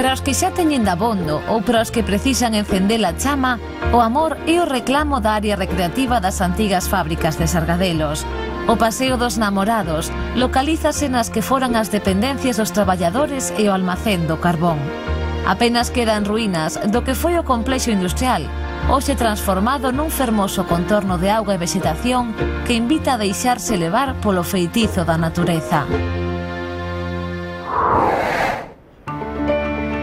Para os que xa teñen dabondo ou para os que precisan encender a chama, o amor é o reclamo da área recreativa das antigas fábricas de Sargadelos. O Paseo dos Namorados localízase nas que foran as dependencias dos traballadores e o almacén do carbón. Apenas quedan ruínas do que foi o complexo industrial, hoxe transformado nun fermoso contorno de auga e vegetación que invita a deixarse levar polo feitizo da natureza.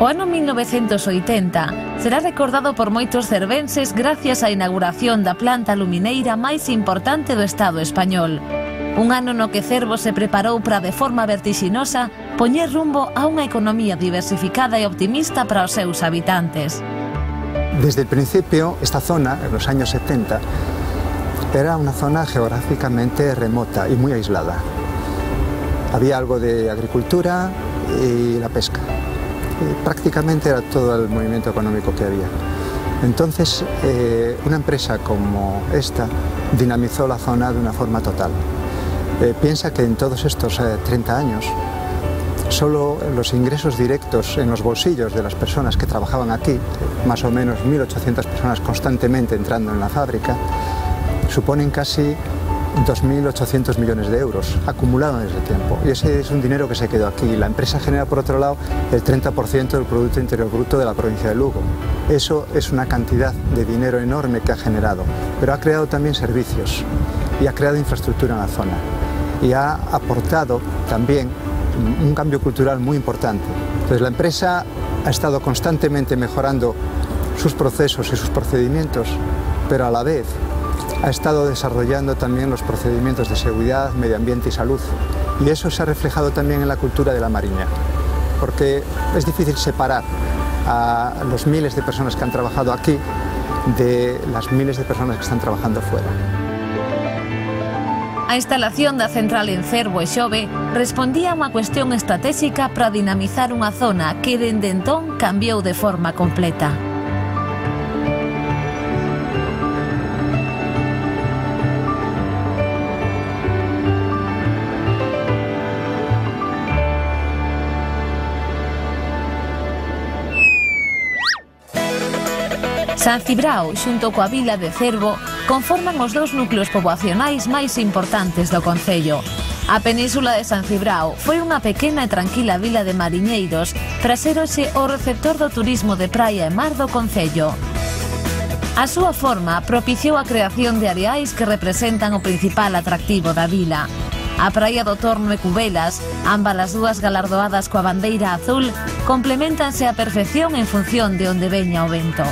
O ano 1980 será recordado por moitos cervenses gracias á inauguración da planta lumineira máis importante do Estado español. Un ano no que Cervo se preparou para, de forma vertixinosa, poñer rumbo a unha economía diversificada e optimista para os seus habitantes. Desde el principio, esta zona, en los años 70, era una zona geográficamente remota y muy aislada. Había algo de agricultura y la pesca. Prácticamente era todo el movimiento económico que había. Entonces, una empresa como esta dinamizó la zona de una forma total. Piensa que en todos estos 30 años, solo los ingresos directos en los bolsillos de las personas que trabajaban aquí, más o menos 1.800 personas constantemente entrando en la fábrica, suponen casi 2.800 millones de euros acumulados en ese tiempo. Y ese es un dinero que se quedó aquí. La empresa genera, por otro lado, el 30% del Producto Interior Bruto de la provincia de Lugo. Eso es una cantidad de dinero enorme que ha generado, pero ha creado también servicios y ha creado infraestructura en la zona. Y ha aportado también un cambio cultural muy importante. Entonces, la empresa ha estado constantemente mejorando sus procesos y sus procedimientos, pero a la vez ha estado desarrollando también los procedimientos de seguridad, medio ambiente y salud. Y eso se ha reflejado también en la cultura de la Mariña, porque es difícil separar a los miles de personas que han trabajado aquí de las miles de personas que están trabajando fuera. A instalación da central en Cervo e Xove respondía a unha cuestión estratégica para dinamizar unha zona que dende entón cambiou de forma completa. San Cibrao, xunto coa vila de Cervo, conforman os dous núcleos poboacionais máis importantes do concello. A península de San Cibrao foi unha pequena e tranquila vila de mariñeiros para ser hoxe o receptor do turismo de praia e mar do concello. A súa forma propiciou a creación de areais que representan o principal atractivo da vila. A praia do Torno e Cubelas, ambas as dúas galardoadas coa bandeira azul, compleméntanse á perfección en función de onde veña o vento.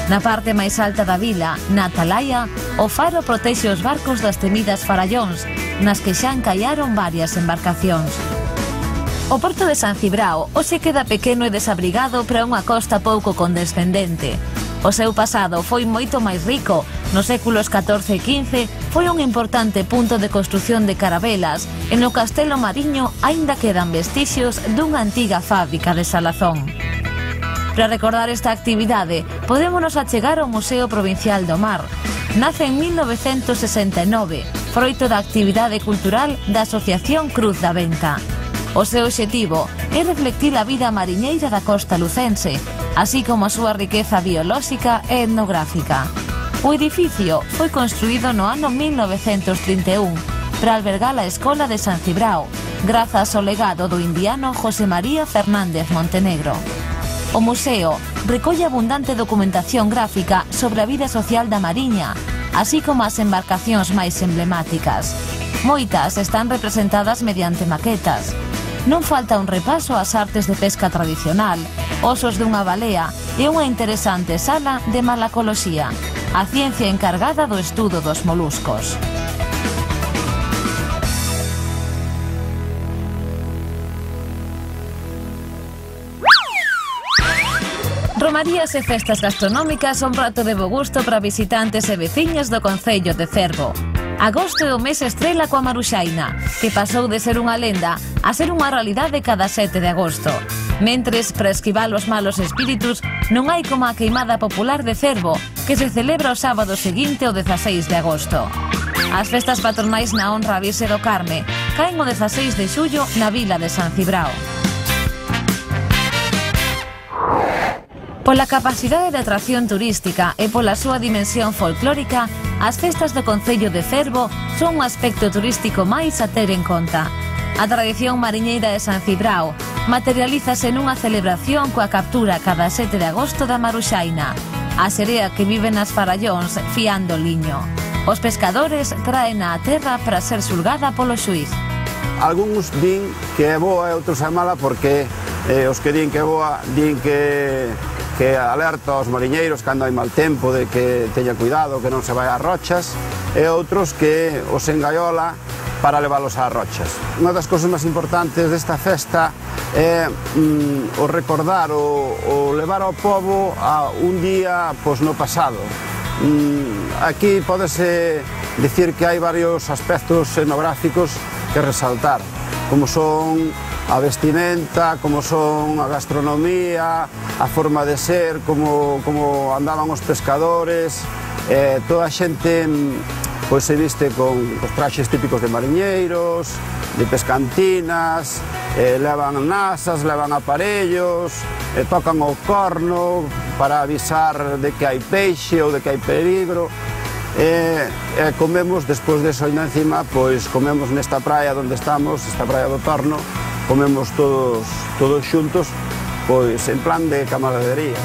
Na parte máis alta da vila, na Atalaya, o faro protexe os barcos das temidas farallóns, nas que xa encaiaron varias embarcacións. O porto de San Cibrao hoxe queda pequeno e desabrigado para unha costa pouco condescendente. O seu pasado foi moito máis rico. Nos séculos XIV e XV foi un importante punto de construción de carabelas e no Castelo Mariño aínda quedan vestixios dunha antiga fábrica de salazón. Para recordar esta actividade, podémonos achegar ao Museo Provincial do Mar. Nace en 1969, froito da actividade cultural da Asociación Cruz da Venta. O seu obxectivo é reflectir a vida mariñeira da costa lucense, así como a súa riqueza biolóxica e etnográfica. O edificio foi construído no ano 1931 para albergar a Escola de San Cibrao, grazas ao legado do indiano José María Fernández Montenegro. O museo recolle abundante documentación gráfica sobre a vida social da Mariña, así como as embarcacións máis emblemáticas. Moitas están representadas mediante maquetas. Non falta un repaso ás artes de pesca tradicional, osos dunha balea e unha interesante sala de malacoloxía, a ciencia encargada do estudo dos moluscos. Romarías e festas gastronómicas son prato de bo gusto para visitantes e veciños do concello de Cervo. Agosto é o mes estrela coa Maruxaina, que pasou de ser unha lenda a ser unha realidade cada 7 de agosto. Mentres, para esquivar os malos espíritus, non hai como a queimada popular de Cervo, que se celebra o sábado seguinte ao 16 de agosto. As festas patronais na honra a Virxe do Carme caen o 16 de xullo na vila de San Cibrao. Pola capacidade de atracción turística e pola súa dimensión folclórica, as festas do concello de Cervo son un aspecto turístico máis a ter en conta. A tradición mariñeira de San Cibrao materialízase nunha celebración coa captura cada 7 de agosto da maruxaina, a serea que vive nas farallóns fiando liño. Os pescadores traen á terra para ser xulgada polo xuíz. Algúns din que é boa e outros é mala porque os que din que é boa din que alerta aos mariñeiros cando hai mal tempo, de que teña cuidado, que non se vai ás rochas, e outros que os engaiola para leválos ás rochas. Unha das cousas máis importantes desta festa é o recordar, o levar ao pobo a un día no pasado. Aquí pódese dicir que hai varios aspectos etnográficos que resaltar, como son a vestimenta, como son a gastronomía, a forma de ser, como andaban os pescadores, toda a xente pois se viste con os traxes típicos de mariñeiros, de pescantinas, levan nasas, levan aparellos, tocan o corno para avisar de que hai peixe ou de que hai peligro. Comemos, despois de eso ainda encima, pois comemos nesta praia onde estamos, esta praia do Torno, comemos todos xuntos, pois en plan de camaradería.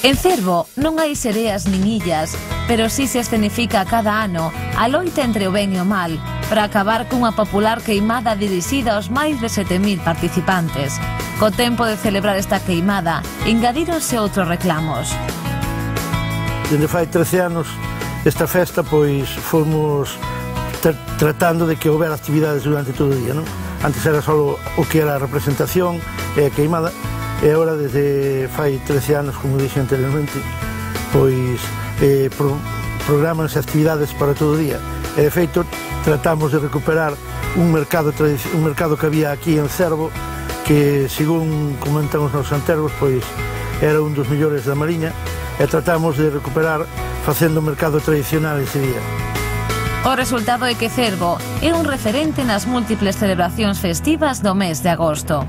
En Cervo non hai sereas nin illas, pero si se escenifica cada ano a loita entre o ben e o mal para acabar cunha popular queimada dirixida aos máis de 7.000 participantes. Co tempo de celebrar esta queimada, engadíronse outros reclamos. Dende fai 13 anos esta festa pois fomos tratando de que houbera actividades durante todo o día, non? Antes era só o que era a representación e a queimada, e agora desde fai 13 anos, como dixen anteriormente, pois programanse actividades para todo o día. E de feito tratamos de recuperar un mercado que había aquí en Cervo, que, según comentan os nosos antergos, pois era un dos mellores da Mariña, e tratamos de recuperar facendo o mercado tradicional ese día. O resultado é que Cervo é un referente nas múltiples celebracións festivas do mes de agosto.